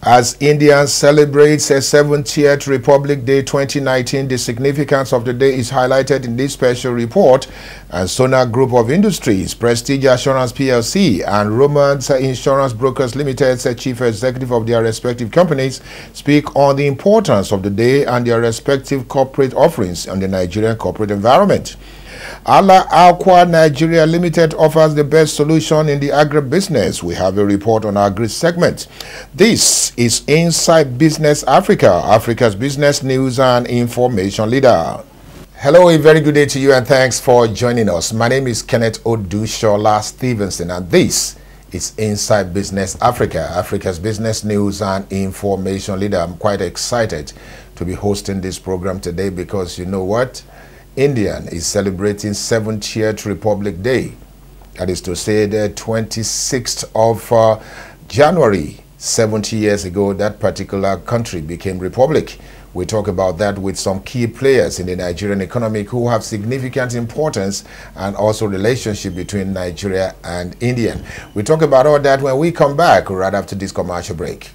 As India celebrates a 70th Republic Day 2019, the significance of the day is highlighted in this special report. And Sona Group of Industries, Prestige Assurance PLC, and Romans Insurance Brokers Limited's chief executive of their respective companies speak on the importance of the day and their respective corporate offerings on the Nigerian corporate environment. Ala Aqua Nigeria Limited offers the best solution in the agribusiness. We have a report on our agri segment. This is Inside Business Africa, Africa's business news and information leader. Hello, a very good day to you and thanks for joining us. My name is Kenneth Odushola Stevenson and this is Inside Business Africa, Africa's business news and information leader. I'm quite excited to be hosting this program today because you know what? India is celebrating 70th Republic Day. That is to say the 26th of January, 70 years ago, that particular country became republic. We talk about that with some key players in the Nigerian economy who have significant importance and also relationship between Nigeria and India. We talk about all that when we come back right after this commercial break.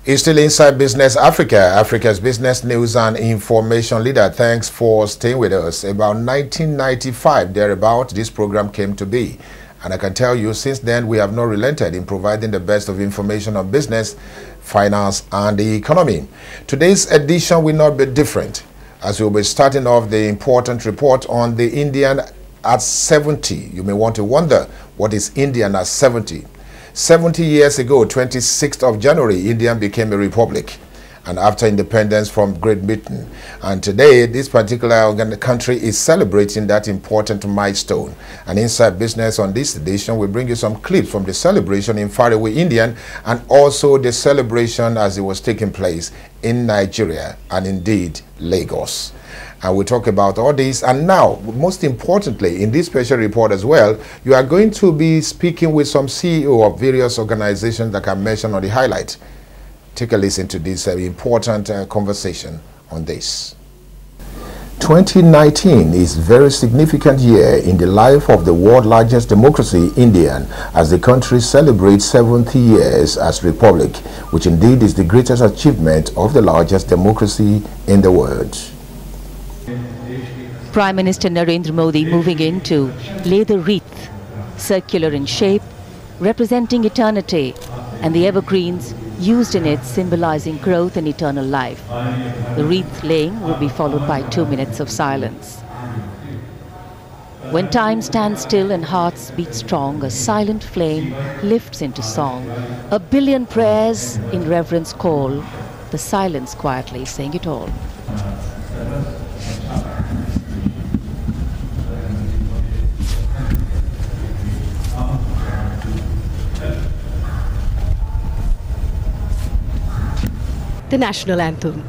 It's still Inside Business Africa, Africa's business news and information leader. Thanks for staying with us. About 1995, thereabout, this program came to be. And I can tell you, since then, we have not relented in providing the best of information on business, finance, and the economy. Today's edition will not be different, as we'll be starting off the important report on the Indian at 70. You may want to wonder, what is Indian at 70? 70 years ago, 26th of January, India became a republic, and after independence from Great Britain. And today, this particular country is celebrating that important milestone. And Inside Business on this edition, we bring you some clips from the celebration in faraway India and also the celebration as it was taking place in Nigeria and indeed Lagos. And we talk about all this. And now, most importantly, in this special report as well, you are going to be speaking with some CEO of various organizations that can mention on the highlight. Take a listen to this important conversation on this. 2019 is a very significant year in the life of the world's largest democracy, India, as the country celebrates 70 years as republic, which indeed is the greatest achievement of the largest democracy in the world. Prime Minister Narendra Modi moving in to lay the wreath, circular in shape, representing eternity, and the evergreens used in it symbolizing growth and eternal life. The wreath laying will be followed by 2 minutes of silence. When time stands still and hearts beat strong, a silent flame lifts into song. A billion prayers in reverence call, the silence quietly saying it all. The national anthem.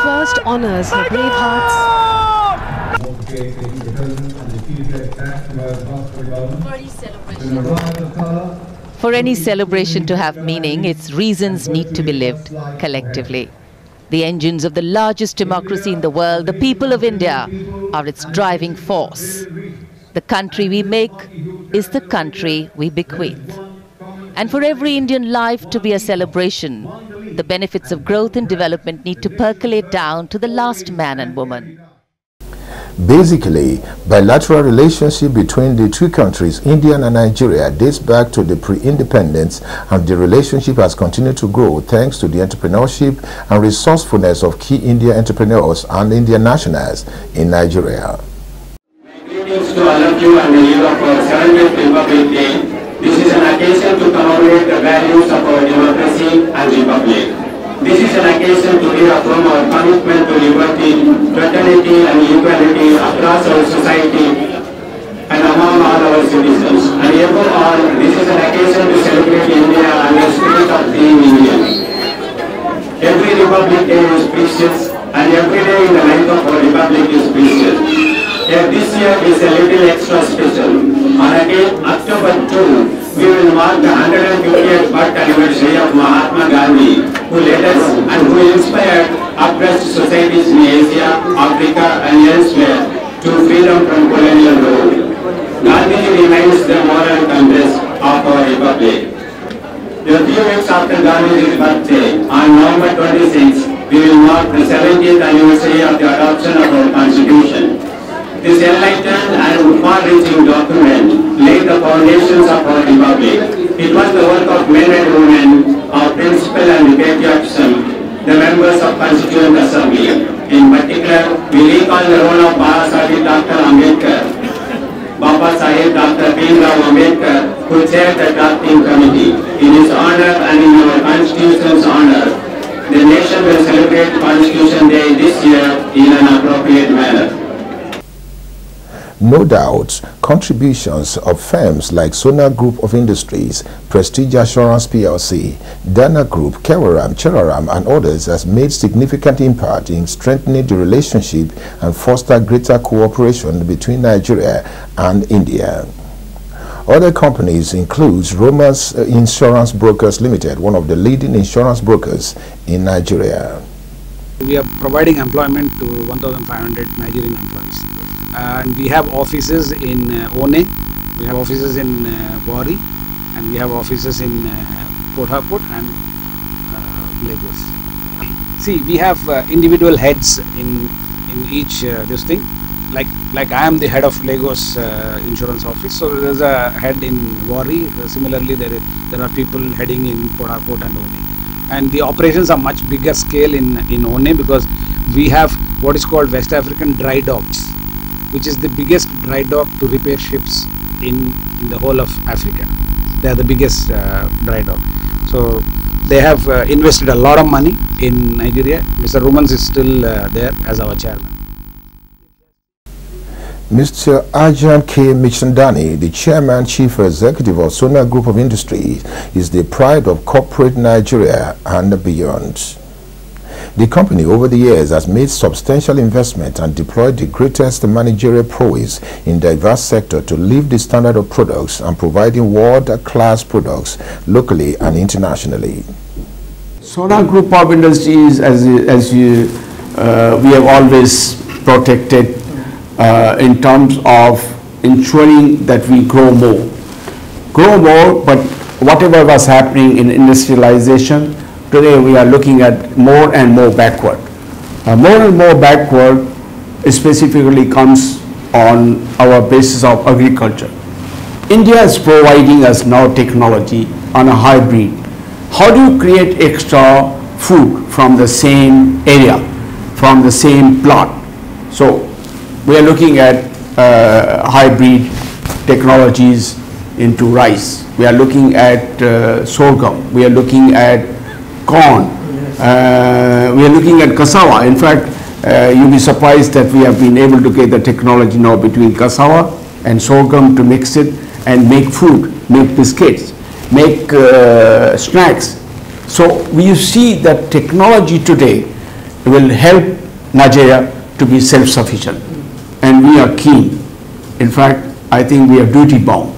first honors her brave hearts. For any celebration to have meaning, its reasons need to be lived collectively. The engines of the largest democracy in the world, the people of India, are its driving force. The country we make is the country we bequeath. And for every Indian life to be a celebration, the benefits of growth and development need to percolate down to the last man and woman. Basically, bilateral relationship between the two countries, India and Nigeria, dates back to the pre-independence, and the relationship has continued to grow thanks to the entrepreneurship and resourcefulness of key Indian entrepreneurs and Indian nationals in Nigeria. Greetings to all of you on the eve of our 70th Republic Day. This is an occasion to commemorate the values of our democracy and republic. This is an occasion to reaffirm our commitment to liberty, fraternity and equality across our society and among all our citizens. And above all, this is an occasion to celebrate India and the spirit of being Indian. Every Republic Day is precious, and every day in the life of our Republic is precious. Yet this year is a little extra special. On October 2, we will mark the 150th birth anniversary of Mahatma Gandhi, who led us and who inspired oppressed societies in Asia, Africa and elsewhere to freedom from colonial rule. Gandhi remains the moral compass of our republic. A few weeks after Gandhi's birthday, on November 26, we will mark the 70th anniversary of the adoption of our constitution. This enlightened and far-reaching document laid the foundations of our republic. It was the work of men and women of principle and patriotism, the members of Constituent Assembly. In particular, we recall the role of Baba Sahib Dr. Ambedkar, Baba Sahib Dr. Bhimrao Ambedkar, who chaired the drafting committee. In his honor and in our Constitution's honor, the nation will celebrate Constitution Day this year in an appropriate manner. No doubt, contributions of firms like Sona Group of Industries, Prestige Assurance PLC, Dana Group, Kewaram, Cheraram and others has made significant impact in strengthening the relationship and foster greater cooperation between Nigeria and India. Other companies include Romans Insurance Brokers Limited, one of the leading insurance brokers in Nigeria. We are providing employment to 1,500 Nigerian employees. And we have offices in One, we have offices in Warri, and we have offices in Port Harcourt and Lagos. See, we have individual heads in each this thing. Like I am the head of Lagos insurance office, so there is a head in Warri. Similarly, there are people heading in Port Harcourt and One. And the operations are much bigger scale in One, because we have what is called West African dry docks, which is the biggest dry dock to repair ships in the whole of Africa. They are the biggest dry dock. So they have invested a lot of money in Nigeria. Mr. Romans is still there as our chairman. Mr. Arjan K. Michandani, the Chairman Chief Executive of Sona Group of Industries, is the pride of corporate Nigeria and beyond. The company over the years has made substantial investment and deployed the greatest managerial prowess in diverse sectors to lift the standard of products and providing world-class products locally and internationally. Sona Group of Industries, we have always protected in terms of ensuring that we grow more, but whatever was happening in industrialization, today we are looking at more and more backward. More and more backward specifically comes on our basis of agriculture. India is providing us now technology on a hybrid. How do you create extra food from the same area, from the same plot? So we are looking at hybrid technologies into rice. We are looking at sorghum. We are looking at corn. We are looking at cassava. In fact, you'll be surprised that we have been able to get the technology now between cassava and sorghum to mix it and make food, make biscuits, make snacks. So we see that technology today will help Nigeria to be self-sufficient. And we are keen. In fact, I think we are duty-bound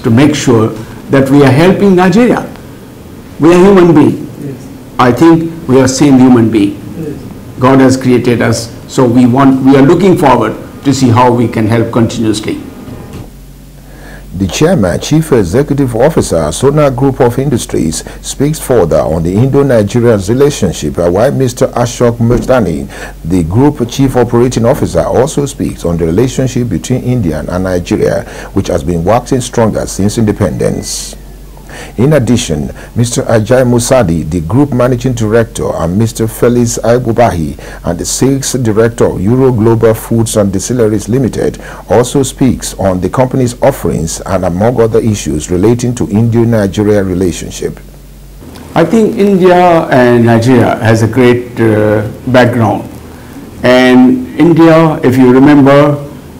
to make sure that we are helping Nigeria. We are human beings. I think we are same human being. God has created us, so we are looking forward to see how we can help continuously. The chairman, Chief Executive Officer, Sona Group of Industries, speaks further on the Indo-Nigerian relationship, while Mr. Ashok Murtani, the Group Chief Operating Officer, also speaks on the relationship between India and Nigeria, which has been waxing stronger since independence. In addition, Mr. Ajay Musadi, the Group Managing Director, and Mr. Felix Aibubahi, and the Sales Director of Euro Global Foods and Distilleries Limited, also speaks on the company's offerings and among other issues relating to India-Nigeria relationship. I think India and Nigeria has a great background. And India, if you remember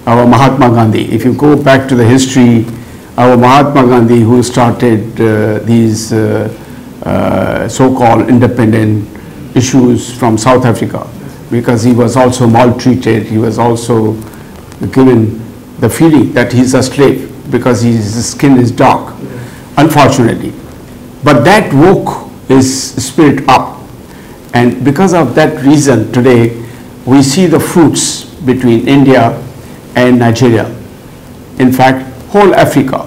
our Mahatma Gandhi, if you go back to the history, our Mahatma Gandhi, who started these so-called independent issues from South Africa, because he was also maltreated, he was also given the feeling that he's a slave because his skin is dark, unfortunately. But that woke his spirit up, and because of that reason today we see the fruits between India and Nigeria. In fact, whole Africa,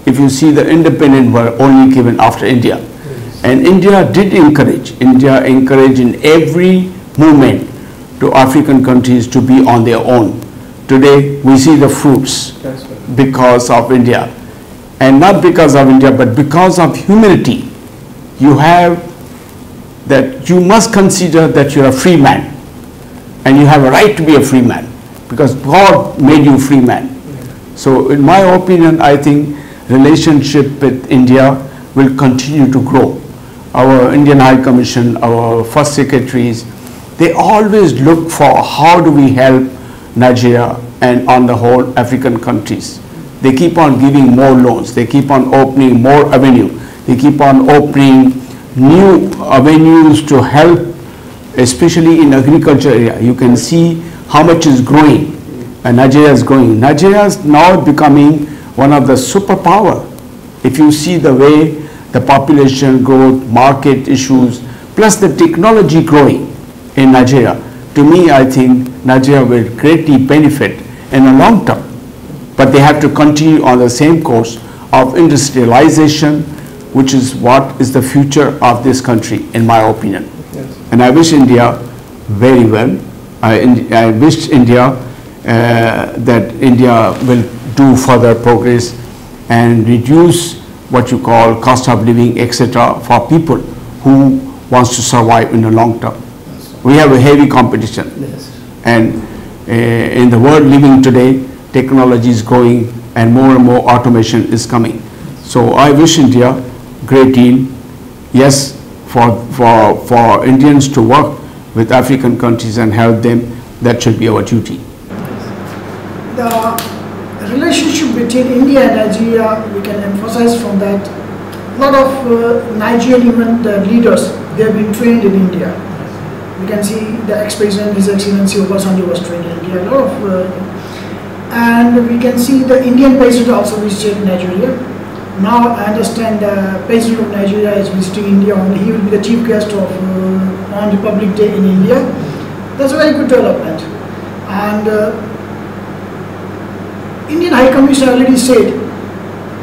if you see, the independent were only given after India. And India did encourage in every movement to African countries to be on their own. Today we see the fruits because of India. And not because of India, but because of humility. You have that you must consider that you're a free man. And you have a right to be a free man, because God made you free man. So in my opinion, I think relationship with India will continue to grow. Our Indian High Commission, our first secretaries, they always look for how do we help Nigeria and on the whole African countries. They keep on giving more loans, they keep on opening more avenue, they keep on opening new avenues to help, especially in agriculture area. You can see how much is growing. And Nigeria is growing. Nigeria is now becoming one of the superpower. If you see the way the population growth, market issues, plus the technology growing in Nigeria, to me I think Nigeria will greatly benefit in the long term. But they have to continue on the same course of industrialization, which is what is the future of this country, in my opinion. Yes. And I wish India very well. I wish India that India will do further progress and reduce what you call cost of living, etc., for people who wants to survive in the long term. We have a heavy competition. Yes. And in the world living today, technology is growing and more automation is coming. So I wish India great deal. Yes, for Indians to work with African countries and help them, that should be our duty. The relationship between India and Nigeria, we can emphasize from that. A lot of Nigerian even the leaders, they have been trained in India. We can see the ex-president, His Excellency Obasanjo was trained in India. A lot of, and we can see the Indian president also visited Nigeria. Now I understand the president of Nigeria is visiting India, and he will be the chief guest of on Republic Day in India. That's a very good development. And Indian High Commission already said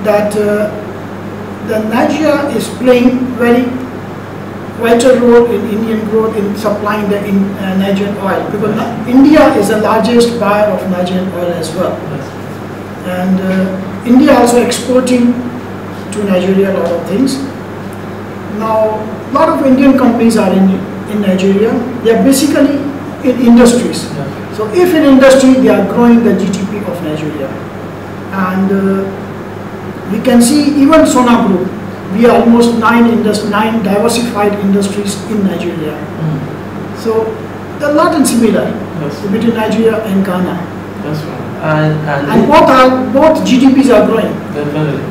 that the Nigeria is playing very vital role in Indian growth in supplying the Nigerian oil, because India is the largest buyer of Nigerian oil as well. And India also exporting to Nigeria a lot of things. Now, a lot of Indian companies are in Nigeria. They are basically in industries. So if in industry, they are growing the GDP of Nigeria. And we can see even Sona Group, we are almost 9 diversified industries in Nigeria. So there are a lot in similar between Nigeria and Ghana. That's right. And both GDPs are growing. Definitely.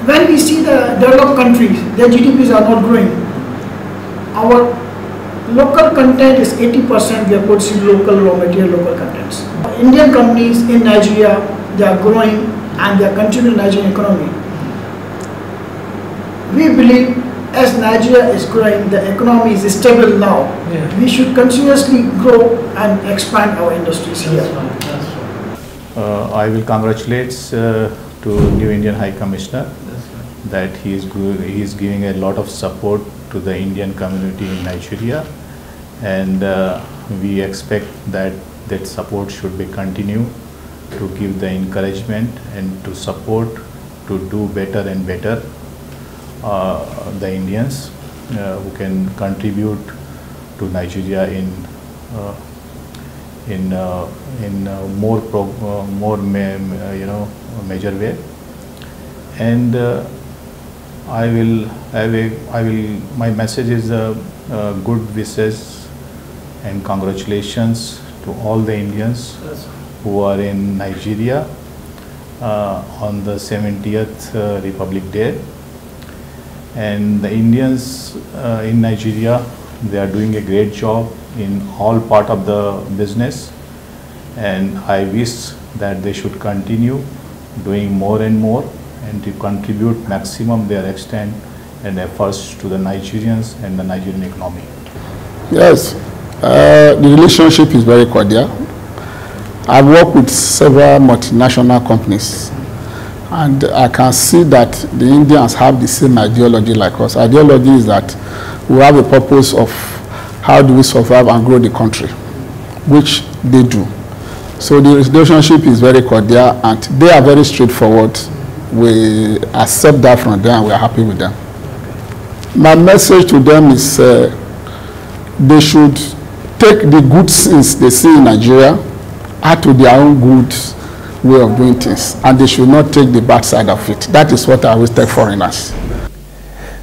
When we see the developed countries, their GDPs are not growing. Our local content is 80%, we are producing local raw material, local contents. Indian companies in Nigeria, they are growing and they are contributing to Nigerian economy. We believe as Nigeria is growing, the economy is stable now. Yeah. We should continuously grow and expand our industries here. I will congratulate to new Indian High Commissioner that he is giving a lot of support to the Indian community in Nigeria, and we expect that support should be continue to give the encouragement and to support to do better and better the Indians who can contribute to Nigeria in more major way. And my message is good wishes and congratulations to all the Indians who are in Nigeria on the 70th Republic Day. And the Indians in Nigeria, they are doing a great job in all part of the business, and I wish that they should continue doing more and more and to contribute maximum their extent and efforts to the Nigerians and the Nigerian economy. Yes, the relationship is very cordial. I've worked with several multinational companies, and I can see that the Indians have the same ideology like us. Ideology is that we have a purpose of how do we survive and grow the country, which they do. So the relationship is very cordial and they are very straightforward. We accept that from them and we are happy with them. My message to them is they should take the good things they see in Nigeria, add to their own good way of doing things, and they should not take the bad side of it. That is what I always tell foreigners.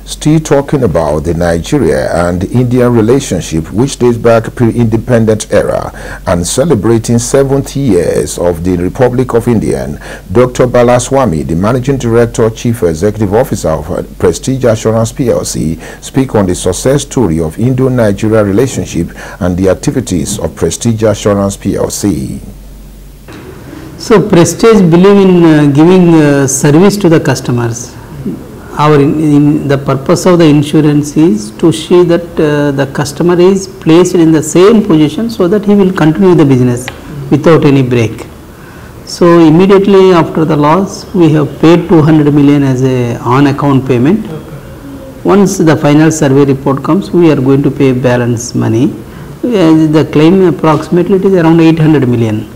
Still talking about the Nigeria and Indian relationship, which dates back pre-independent era, and celebrating 70 years of the Republic of India, Dr. Balaswamy, the Managing Director, Chief Executive Officer of Prestige Assurance PLC, speak on the success story of Indo-Nigeria relationship and the activities of Prestige Assurance PLC. So Prestige believe in giving service to the customers. The purpose of the insurance is to see that the customer is placed in the same position so that he will continue the business without any break. So immediately after the loss, we have paid 200 million as a on-account payment. Once the final survey report comes, we are going to pay balance money. The claim approximately it is around 800 million.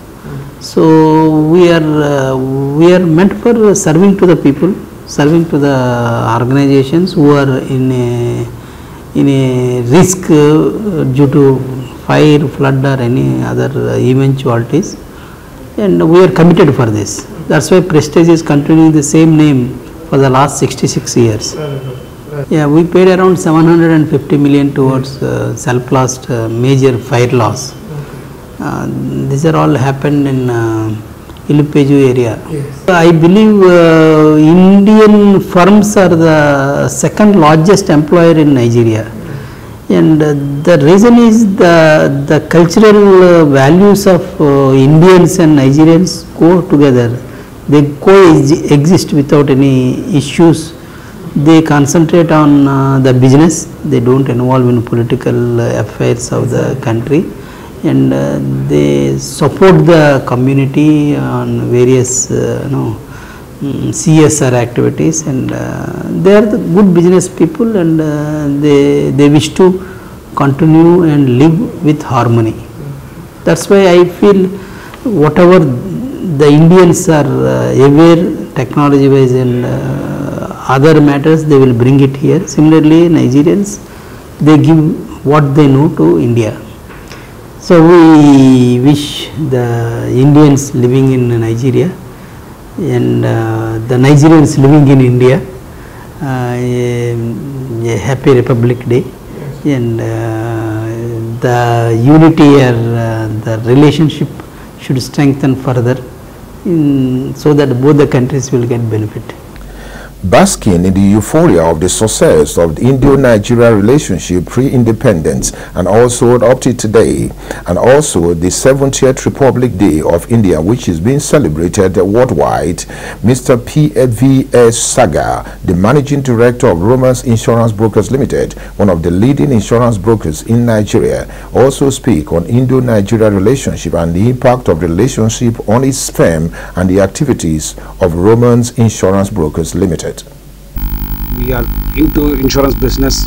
So we are meant for serving to the people, serving to the organizations who are in a risk due to fire, flood or any other eventualities, and we are committed for this. That's why Prestige is continuing the same name for the last 66 years. Yeah, we paid around 750 million towards self-lost major fire loss. These are all happened in Ilupeju area. Yes. I believe Indian firms are the second largest employer in Nigeria, and the reason is the cultural values of Indians and Nigerians go together. They coexist without any issues. They concentrate on the business. They don't involve in political affairs of the country. And they support the community on various CSR activities, and they are the good business people, and they wish to continue and live with harmony. That's why I feel whatever the Indians are aware technology wise and other matters, they will bring it here. Similarly, Nigerians, they give what they know to India. So we wish the Indians living in Nigeria and the Nigerians living in India a happy Republic Day, and the unity or the relationship should strengthen further so that both the countries will get benefit. basking in the euphoria of the success of the Indo-Nigeria relationship pre-independence and also up to today, and also the 70th Republic Day of India, which is being celebrated worldwide. Mr. P.V.S. Saga, the Managing Director of Romance Insurance Brokers Limited, one of the leading insurance brokers in Nigeria, also speak on Indo-Nigeria relationship and the impact of the relationship on its firm and the activities of Romance Insurance Brokers Limited. We are into insurance business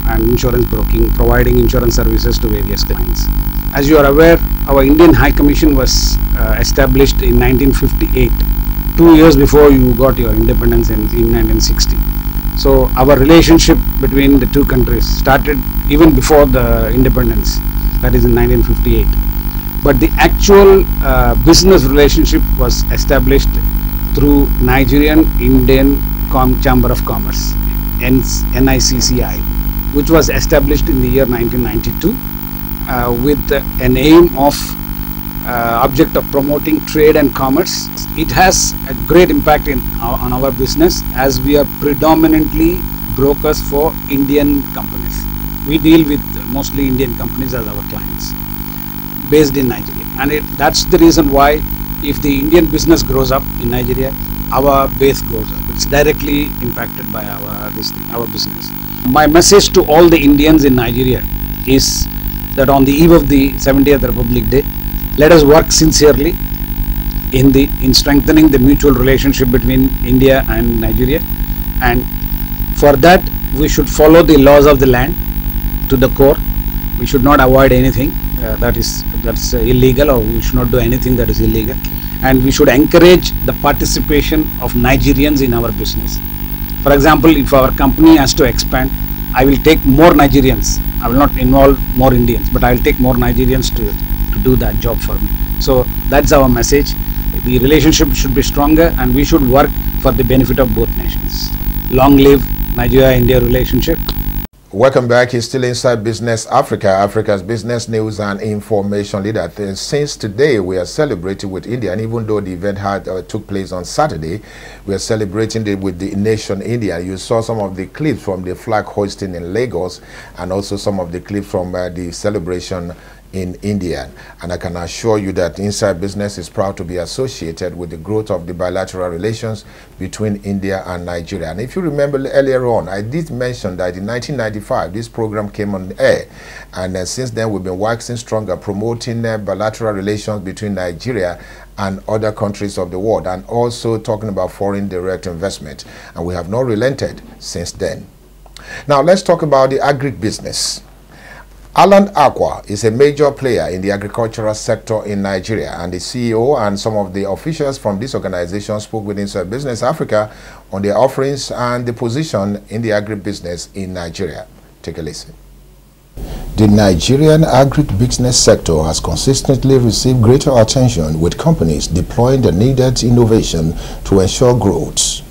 and insurance broking, providing insurance services to various clients. As you are aware, our Indian High Commission was established in 1958, 2 years before you got your independence in 1960. So our relationship between the two countries started even before the independence, that is in 1958. But the actual business relationship was established through Nigerian Indian Chamber of Commerce, NICCI, which was established in the year 1992 with an aim of object of promoting trade and commerce. It has a great impact on our business, as we are predominantly brokers for Indian companies. We deal with mostly Indian companies as our clients based in Nigeria, and that's the reason why if the Indian business grows up in Nigeria, our base goes up. It's directly impacted by our business. My message to all the Indians in Nigeria is that on the eve of the 70th Republic Day, let us work sincerely in strengthening the mutual relationship between India and Nigeria, and for that we should follow the laws of the land to the core. We should not avoid anything that's illegal, or we should not do anything that is illegal, and we should encourage the participation of Nigerians in our business. For example, if our company has to expand, I will take more Nigerians. I will not involve more Indians, but I will take more Nigerians to do that job for me. So that's our message. The relationship should be stronger, and we should work for the benefit of both nations. Long live Nigeria-India relationship. Welcome back. It's still Inside Business Africa, Africa's business news and information leader. Since today we are celebrating with India, and even though the event took place on Saturday, we are celebrating with the nation India. You saw some of the clips from the flag hoisting in Lagos, and also some of the clips from the celebration in India. And I can assure you that Inside Business is proud to be associated with the growth of the bilateral relations between India and Nigeria. And if you remember earlier on, I did mention that in 1995 this program came on air, and since then we've been waxing stronger, promoting bilateral relations between Nigeria and other countries of the world, and also talking about foreign direct investment, and we have not relented since then. Now let's talk about the agribusiness. Aland Aqua is a major player in the agricultural sector in Nigeria, and the CEO and some of the officials from this organization spoke with Inside Business Africa on their offerings and the position in the agribusiness in Nigeria. Take a listen. The Nigerian agribusiness sector has consistently received greater attention, with companies deploying the needed innovation to ensure growth.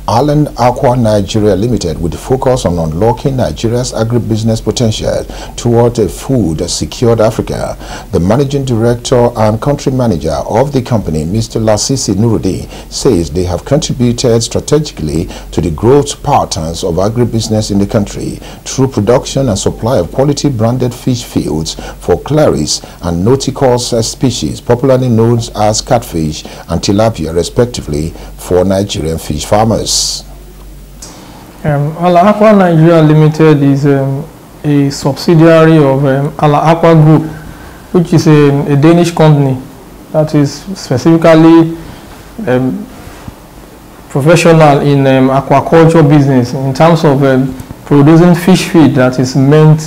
Aland Aqua Nigeria Limited, with focus on unlocking Nigeria's agribusiness potential toward a food-secured Africa. The managing director and country manager of the company, Mr. Lasisi Nuruddin, says they have contributed strategically to the growth patterns of agribusiness in the country through production and supply of quality branded fish fields for claris and nautical species, popularly known as catfish and tilapia, respectively, for Nigerian fish farmers. Aland Aqua Nigeria Limited is a subsidiary of Aland Aqua Group, which is a Danish company that is specifically professional in aquaculture business in terms of producing fish feed that is meant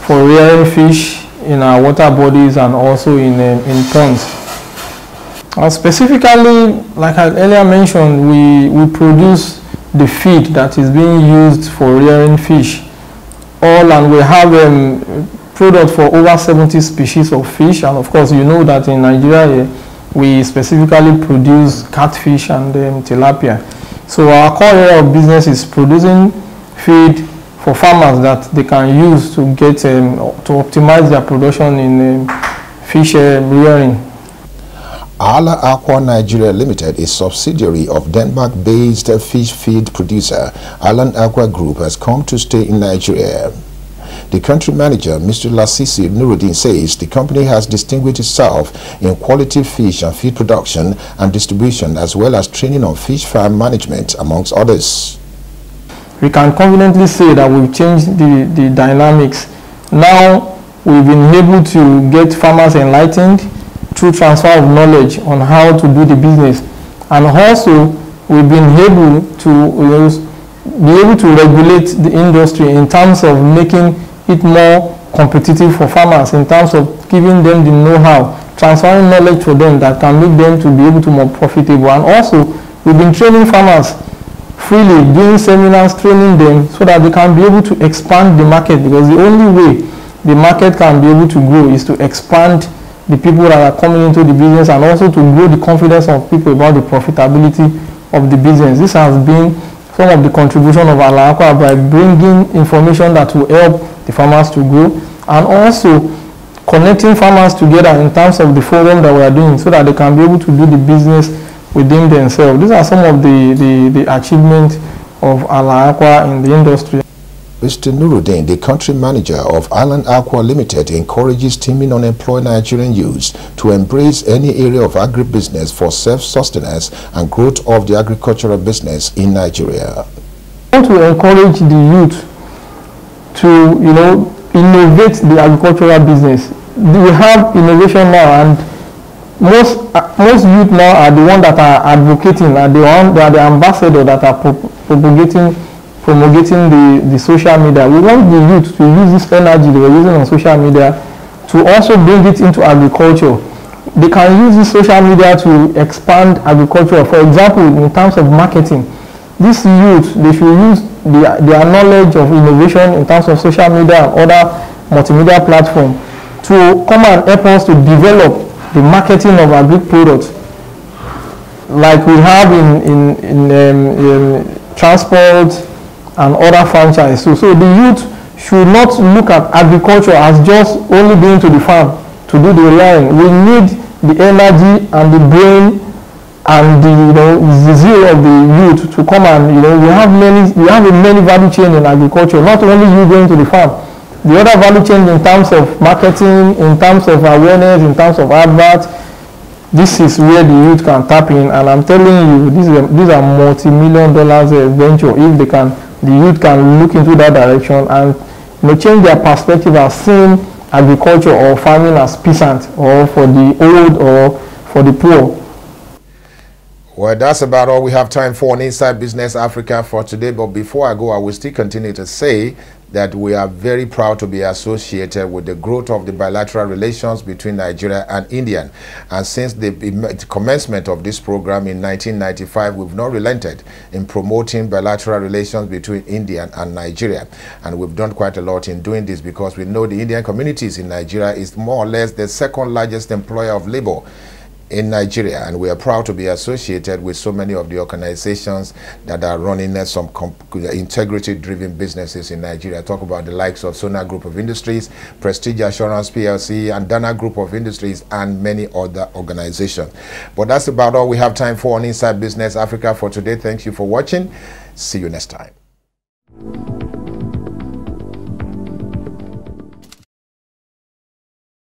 for rearing fish in our water bodies and also in ponds. Specifically, like I earlier mentioned, we produce the feed that is being used for rearing fish. And we have product for over 70 species of fish, and of course you know that in Nigeria we specifically produce catfish and tilapia. So our core area of business is producing feed for farmers that they can use to get to optimize their production in fish rearing. Ala Aqua Nigeria Limited, a subsidiary of Denmark-based fish feed producer Alan Aqua Group, has come to stay in Nigeria. The country manager, Mr. Lasisi Nuruddin, says the company has distinguished itself in quality fish and feed production and distribution, as well as training on fish farm management, amongst others. We can confidently say that we've changed the dynamics. Now we've been able to get farmers enlightened through transfer of knowledge on how to do the business, and also we've been able to be able to regulate the industry in terms of making it more competitive for farmers, in terms of giving them the know-how, transferring knowledge for them that can make them to be able to be more profitable. And also we've been training farmers freely, doing seminars, training them so that they can be able to expand the market, because the only way the market can be able to grow is to expand the people that are coming into the business, and also to grow the confidence of people about the profitability of the business. This has been some of the contribution of Ala Aqua by bringing information that will help the farmers to grow, and also connecting farmers together in terms of the forum that we are doing, so that they can be able to do the business within themselves. These are some of the achievements of Ala Aqua in the industry. Mr. Nuruddin, the country manager of Alan Aqua Limited, encourages teeming unemployed Nigerian youths to embrace any area of agribusiness for self-sustenance and growth of the agricultural business in Nigeria. I want to encourage the youth to, innovate the agricultural business. We have innovation now, and most youth now are the ones that are advocating, they are the ambassadors that are promulgating the social media. We want the youth to use this energy they were using on social media to also bring it into agriculture. They can use this social media to expand agriculture. For example, in terms of marketing, this youth, they should use their knowledge of innovation in terms of social media and other multimedia platforms to come and help us to develop the marketing of agri products, like we have in transport and other franchise. So the youth should not look at agriculture as just only going to the farm to do the line. We need the energy and the brain and the zeal of the youth to come, and we have many value chain in agriculture, not only you going to the farm. The other value chain in terms of marketing, in terms of awareness, in terms of adverts, this is where the youth can tap in, and I'm telling you, these are multi-million dollars venture if the youth can look into that direction and change their perspective as seeing agriculture or farming as peasant, or for the old or for the poor. Well, that's about all we have time for on Inside Business Africa for today. But before I go, I will still continue to say that we are very proud to be associated with the growth of the bilateral relations between Nigeria and India. And since the commencement of this program in 1995, we've not relented in promoting bilateral relations between India and Nigeria. And we've done quite a lot in doing this, because we know the Indian communities in Nigeria is more or less the second largest employer of labor in Nigeria, and we are proud to be associated with so many of the organizations that are running some integrity-driven businesses in Nigeria. Talk about the likes of Sona Group of Industries, Prestige Assurance PLC, and Dana Group of Industries, and many other organizations. But that's about all we have time for on Inside Business Africa for today. Thank you for watching. See you next time.